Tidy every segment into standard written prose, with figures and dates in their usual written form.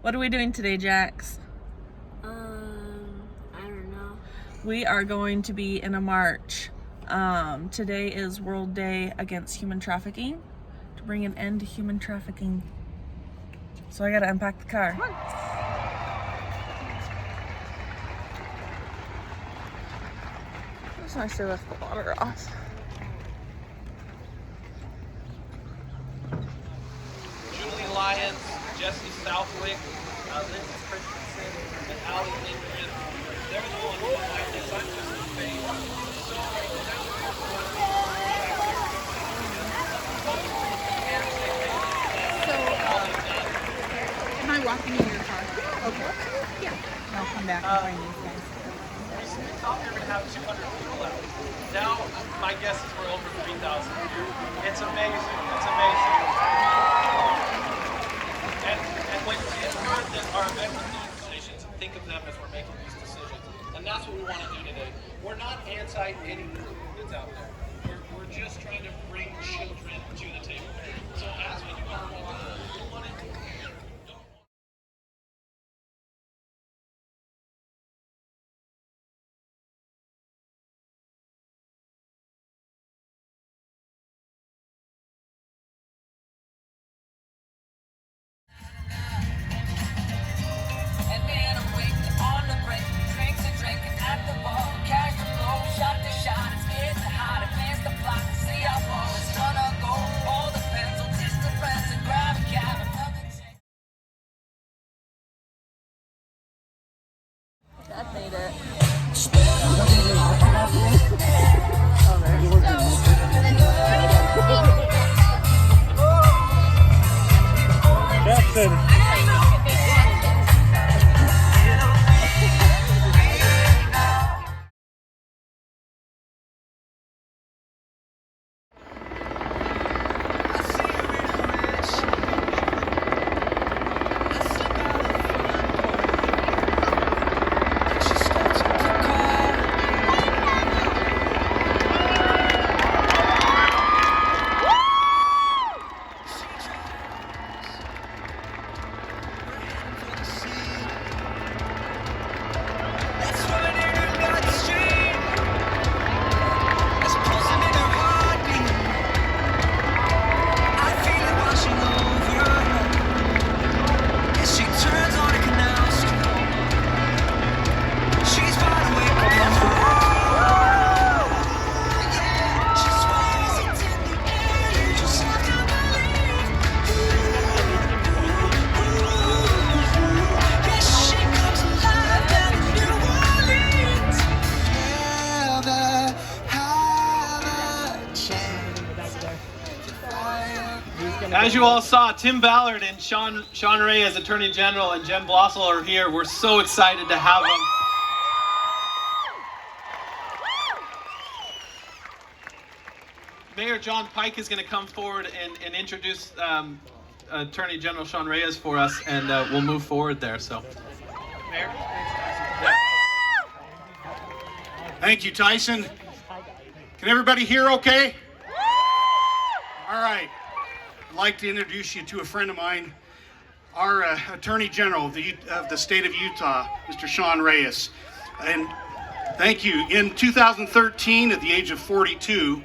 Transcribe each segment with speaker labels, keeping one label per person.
Speaker 1: What are we doing today, Jax?
Speaker 2: I don't know.
Speaker 1: We are going to be in a march. Today is World Day Against Human Trafficking, to bring an end to human trafficking. So I gotta unpack the car. Come on. It's nice to lift the water off.
Speaker 3: Julie Lyons, Jesse Southwick, Lindsay Christensen, and Allie Lindgren. They're the ones who like this. I'm just the face.
Speaker 4: Am I walking in your car? Okay. Yeah. I'll come back and find these guys.
Speaker 3: We thought we were going to have 200 people out. Now, my guess is we're over 3,000 here. It's amazing. It's amazing. And when it's good that our veterans make decisions and think of them as we're making these decisions. And that's what we want to do today. We're not anti any group that's out there. We're just trying to bring children to the table. So as we do our work, we want to
Speaker 1: Dad made it.
Speaker 5: Jackson.
Speaker 3: As you all saw, Tim Ballard and Sean Reyes, Attorney General, and Jen Blossel are here. We're so excited to have them. Mayor John Pike is going to come forward and introduce Attorney General Sean Reyes for us, and we'll move forward there. So, Mayor.
Speaker 5: Thank you, Tyson. Can everybody hear okay? All right. I'd like to introduce you to a friend of mine, our Attorney General of the state of Utah, Mr. Sean Reyes. And thank you. In 2013, at the age of 42,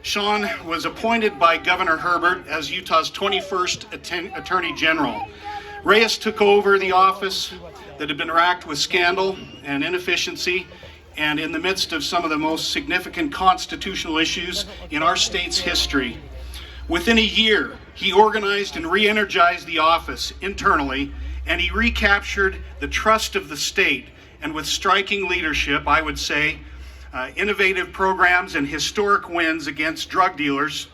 Speaker 5: Sean was appointed by Governor Herbert as Utah's 21st Attorney General. Reyes took over the office that had been racked with scandal and inefficiency, and in the midst of some of the most significant constitutional issues in our state's history. Within a year, he organized and re-energized the office internally, and he recaptured the trust of the state. And with striking leadership, I would say, innovative programs and historic wins against drug dealers,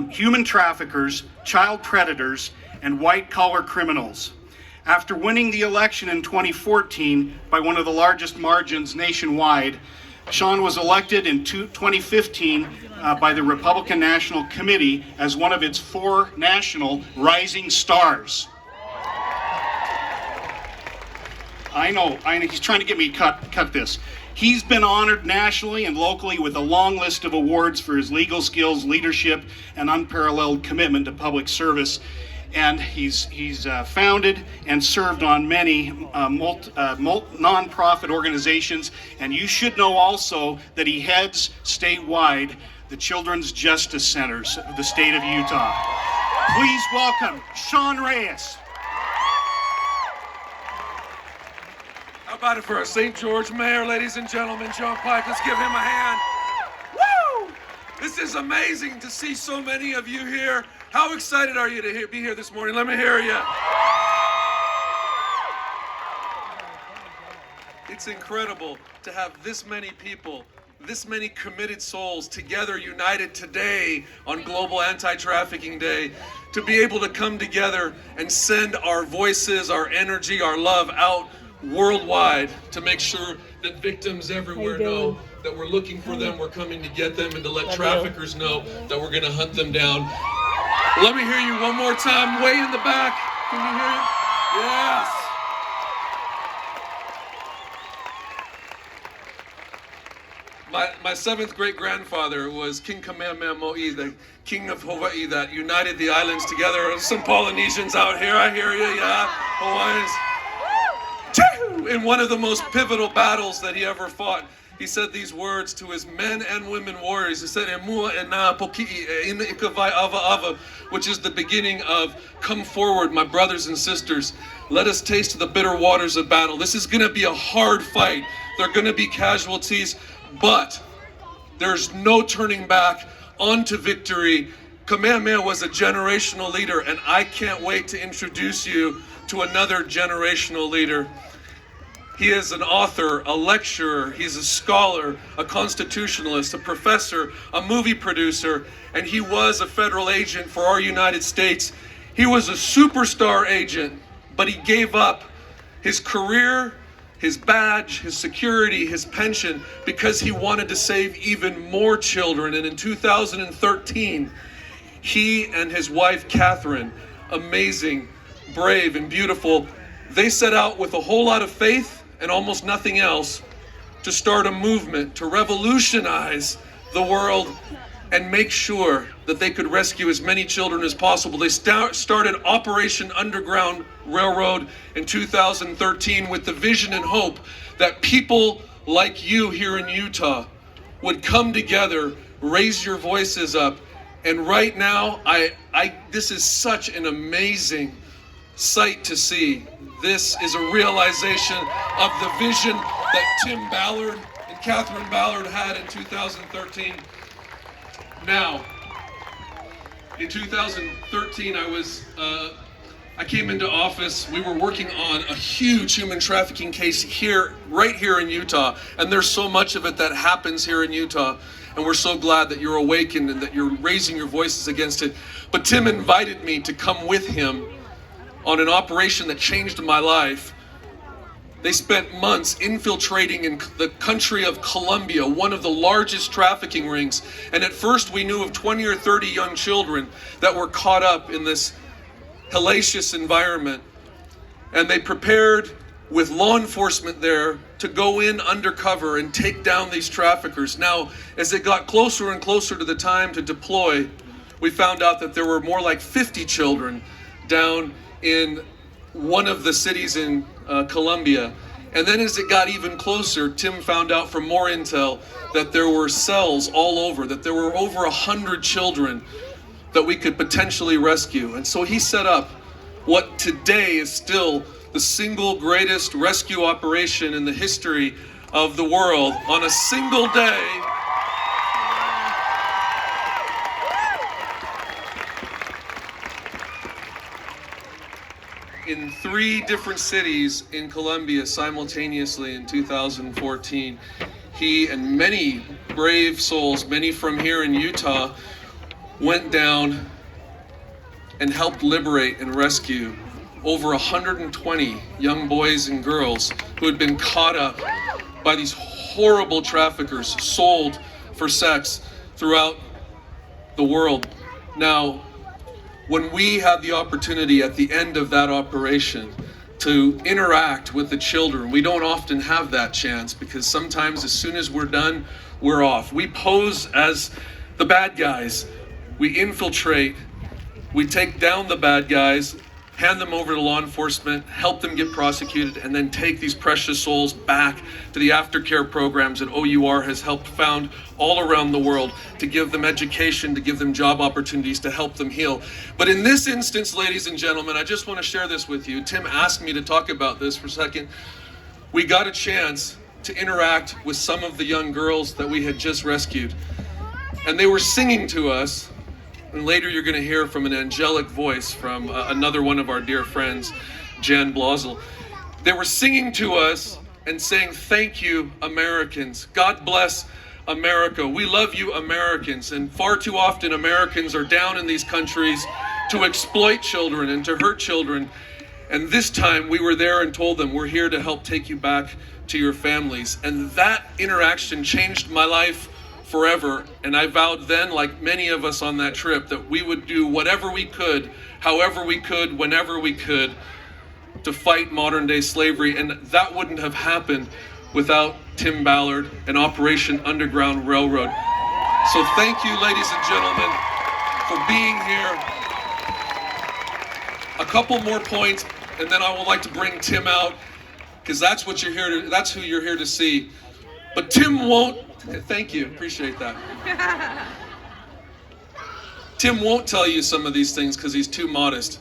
Speaker 5: human traffickers, child predators, and white-collar criminals. After winning the election in 2014 by one of the largest margins nationwide, Sean was elected in 2015 by the Republican National Committee as one of its 4 national rising stars. I know, he's trying to get me to cut this. He's been honored nationally and locally with a long list of awards for his legal skills, leadership, and unparalleled commitment to public service. and he's founded and served on many non-profit organizations. And you should know also that he heads statewide the Children's Justice Centers of the state of Utah. Please welcome Sean Reyes.
Speaker 6: How about it for our St. George Mayor, ladies and gentlemen, John Pike? Let's give him a hand. Woo! This is amazing to see so many of you here. How excited are you to be here this morning? Let me hear you. It's incredible to have this many people, this many committed souls together, united today on Global Anti-Trafficking Day, to be able to come together and send our voices, our energy, our love out worldwide to make sure that victims everywhere know that we're looking for them, we're coming to get them, and to let traffickers know that we're going to hunt them down. Let me hear you one more time, way in the back. Can you hear it? Yes. My seventh great-grandfather was King Kamehameha Mo'i, the king of Hawaii that united the islands together. Some Polynesians out here, I hear you, yeah, Hawaiians. In one of the most pivotal battles that he ever fought, he said these words to his men and women warriors. He said, "Emua e nā poki'i e ina ikawai ava ava," which is the beginning of "Come forward, my brothers and sisters. Let us taste the bitter waters of battle." This is going to be a hard fight. There are going to be casualties, but there's no turning back. On to victory. Kamehameha was a generational leader, and I can't wait to introduce you to another generational leader. He is an author, a lecturer, he's a scholar, a constitutionalist, a professor, a movie producer, and he was a federal agent for our United States. He was a superstar agent, but he gave up his career, his badge, his security, his pension, because he wanted to save even more children. And in 2013, he and his wife, Catherine, amazing, brave, and beautiful, they set out with a whole lot of faith and almost nothing else to start a movement to revolutionize the world and make sure that they could rescue as many children as possible. They started Operation Underground Railroad in 2013 with the vision and hope that people like you here in Utah would come together, raise your voices up. And right now, this is such an amazing sight to see. This is a realization of the vision that Tim Ballard and Catherine Ballard had in 2013. Now, in 2013, I came into office. We were working on a huge human trafficking case right here in Utah, and there's so much of it that happens here in Utah, and we're so glad that you're awakened and that you're raising your voices against it. But Tim invited me to come with him on an operation that changed my life. They spent months infiltrating in the country of Colombia, one of the largest trafficking rings. And at first we knew of 20 or 30 young children that were caught up in this hellacious environment. And they prepared with law enforcement there to go in undercover and take down these traffickers. Now, as it got closer and closer to the time to deploy, we found out that there were more like 50 children down in one of the cities in Colombia. And then as it got even closer, Tim found out from more intel that there were cells all over, that there were over 100 children that we could potentially rescue. And so he set up what today is still the single greatest rescue operation in the history of the world on a single day. In 3 different cities in Colombia simultaneously in 2014. He and many brave souls, many from here in Utah, went down and helped liberate and rescue over 120 young boys and girls who had been caught up by these horrible traffickers, sold for sex throughout the world. Now, when we had the opportunity at the end of that operation to interact with the children, we don't often have that chance because sometimes as soon as we're done, we're off. We pose as the bad guys. We infiltrate We take down the bad guys, hand them over to law enforcement, help them get prosecuted, and then take these precious souls back to the aftercare programs that OUR has helped found all around the world to give them education, to give them job opportunities, to help them heal. But in this instance, ladies and gentlemen, I just want to share this with you. Tim asked me to talk about this for a second. We got a chance to interact with some of the young girls that we had just rescued. And they were singing to us. And later you're going to hear from an angelic voice from another one of our dear friends, Jan Blazel. They were singing to us and saying, "Thank you, Americans. God bless America. We love you, Americans." And far too often Americans are down in these countries to exploit children and to hurt children. And this time we were there and told them, we're here to help take you back to your families. And that interaction changed my life forever. And I vowed then, like many of us on that trip, that we would do whatever we could, however we could, whenever we could, to fight modern day slavery. And that wouldn't have happened without Tim Ballard and Operation Underground Railroad. So thank you, ladies and gentlemen, for being here. A couple more points, and then I would like to bring Tim out, because that's what you're here to, that's who you're here to see. But Tim won't. Thank you, appreciate that. Tim won't tell you some of these things because he's too modest.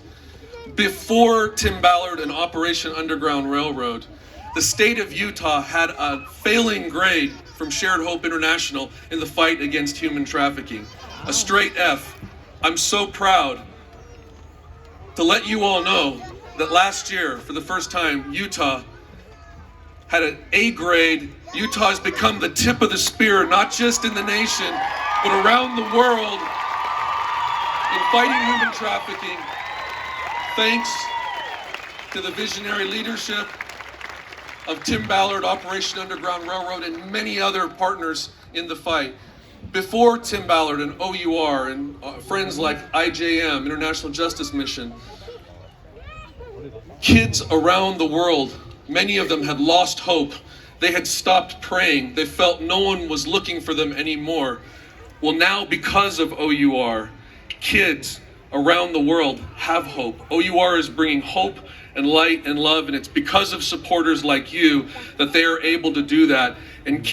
Speaker 6: Before Tim Ballard and Operation Underground Railroad, the state of Utah had a failing grade from Shared Hope International in the fight against human trafficking. A straight F. I'm so proud to let you all know that last year, for the first time, Utah had an A grade. Utah has become the tip of the spear, not just in the nation, but around the world in fighting human trafficking, thanks to the visionary leadership of Tim Ballard, Operation Underground Railroad, and many other partners in the fight. Before Tim Ballard and OUR and friends like IJM, International Justice Mission, kids around the world, many of them had lost hope. They had stopped praying. They felt no one was looking for them anymore. Well, now because of OUR, kids around the world have hope. OUR is bringing hope and light and love, and it's because of supporters like you that they are able to do that. And